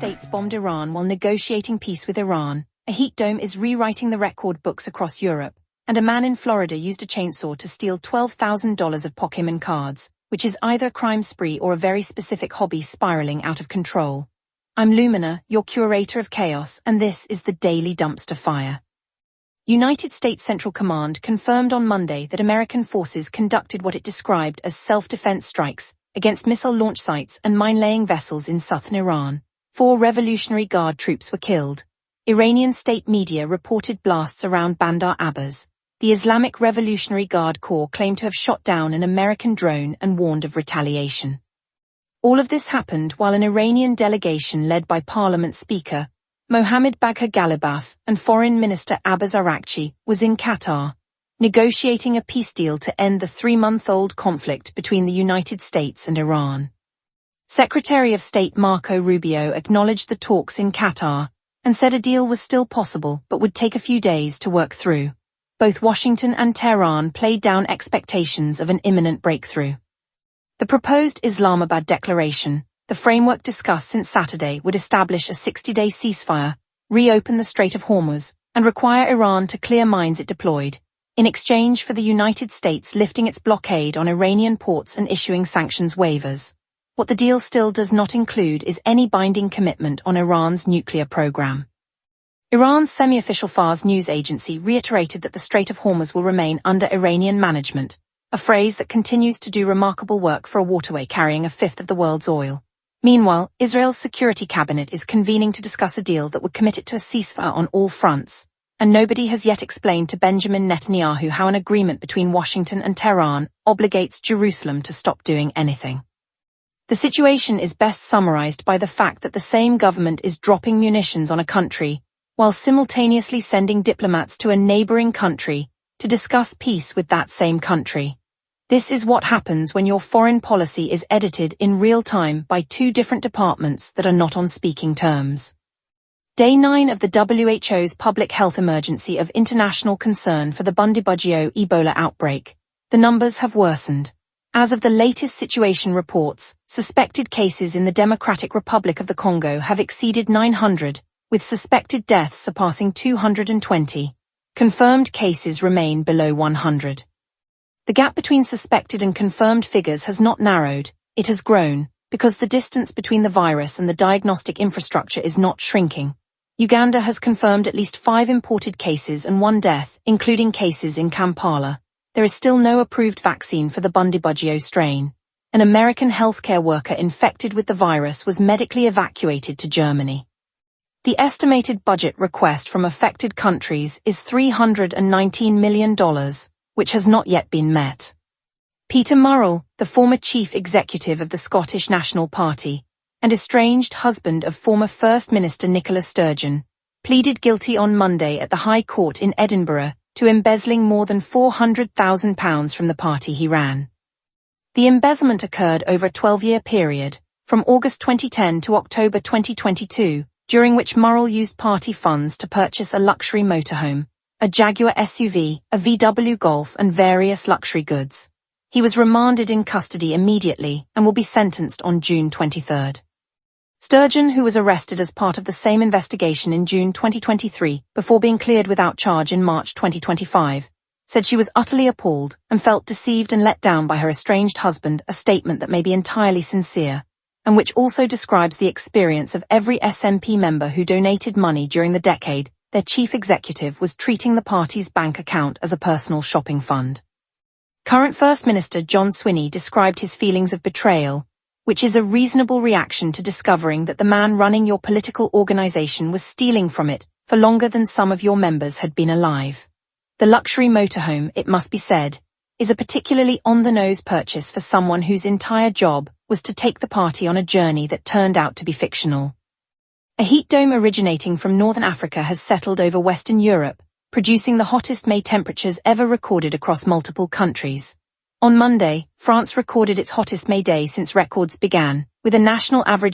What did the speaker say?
States bombed Iran while negotiating peace with Iran, a heat dome is rewriting the record books across Europe, and a man in Florida used a chainsaw to steal $12,000 of Pokémon cards, which is either a crime spree or a very specific hobby spiraling out of control. I'm Lumina, your curator of chaos, and this is the Daily Dumpster Fire. United States Central Command confirmed on Monday that American forces conducted what it described as self-defense strikes against missile launch sites and mine-laying vessels in southern Iran. 4 Revolutionary Guard troops were killed. Iranian state media reported blasts around Bandar Abbas. The Islamic Revolutionary Guard Corps claimed to have shot down an American drone and warned of retaliation. All of this happened while an Iranian delegation led by Parliament Speaker Mohammad Bagher Ghalibaf and Foreign Minister Abbas Araghchi was in Qatar, negotiating a peace deal to end the 3-month-old conflict between the United States and Iran. Secretary of State Marco Rubio acknowledged the talks in Qatar and said a deal was still possible but would take a few days to work through. Both Washington and Tehran played down expectations of an imminent breakthrough. The proposed Islamabad declaration, the framework discussed since Saturday, would establish a 60-day ceasefire, reopen the Strait of Hormuz, and require Iran to clear mines it deployed, in exchange for the United States lifting its blockade on Iranian ports and issuing sanctions waivers. What the deal still does not include is any binding commitment on Iran's nuclear program. Iran's semi-official Fars news agency reiterated that the Strait of Hormuz will remain under Iranian management, a phrase that continues to do remarkable work for a waterway carrying a fifth of the world's oil. Meanwhile, Israel's Security Cabinet is convening to discuss a deal that would commit it to a ceasefire on all fronts, and nobody has yet explained to Benjamin Netanyahu how an agreement between Washington and Tehran obligates Jerusalem to stop doing anything. The situation is best summarized by the fact that the same government is dropping munitions on a country, while simultaneously sending diplomats to a neighboring country to discuss peace with that same country. This is what happens when your foreign policy is edited in real time by 2 different departments that are not on speaking terms. Day 9 of the WHO's public health emergency of international concern for the Bundibugyo Ebola outbreak. The numbers have worsened. As of the latest situation reports, suspected cases in the Democratic Republic of the Congo have exceeded 900, with suspected deaths surpassing 220. Confirmed cases remain below 100. The gap between suspected and confirmed figures has not narrowed, it has grown, because the distance between the virus and the diagnostic infrastructure is not shrinking. Uganda has confirmed at least 5 imported cases and 1 death, including cases in Kampala. There is still no approved vaccine for the Bundibugyo strain. An American healthcare worker infected with the virus was medically evacuated to Germany. The estimated budget request from affected countries is $319 million, which has not yet been met. Peter Murrell, the former chief executive of the Scottish National Party and estranged husband of former First Minister Nicola Sturgeon, pleaded guilty on Monday at the High Court in Edinburgh to embezzling more than £400,000 from the party he ran. The embezzlement occurred over a 12-year period, from August 2010 to October 2022, during which Murrell used party funds to purchase a luxury motorhome, a Jaguar SUV, a VW Golf and various luxury goods. He was remanded in custody immediately and will be sentenced on June 23. Sturgeon, who was arrested as part of the same investigation in June 2023 before being cleared without charge in March 2025, said she was utterly appalled and felt deceived and let down by her estranged husband, a statement that may be entirely sincere, and which also describes the experience of every SNP member who donated money during the decade their chief executive was treating the party's bank account as a personal shopping fund. Current First Minister John Swinney described his feelings of betrayal, which is a reasonable reaction to discovering that the man running your political organization was stealing from it for longer than some of your members had been alive. The luxury motorhome, it must be said, is a particularly on-the-nose purchase for someone whose entire job was to take the party on a journey that turned out to be fictional. A heat dome originating from northern Africa has settled over Western Europe, producing the hottest May temperatures ever recorded across multiple countries. On Monday, France recorded its hottest May day since records began, with a national average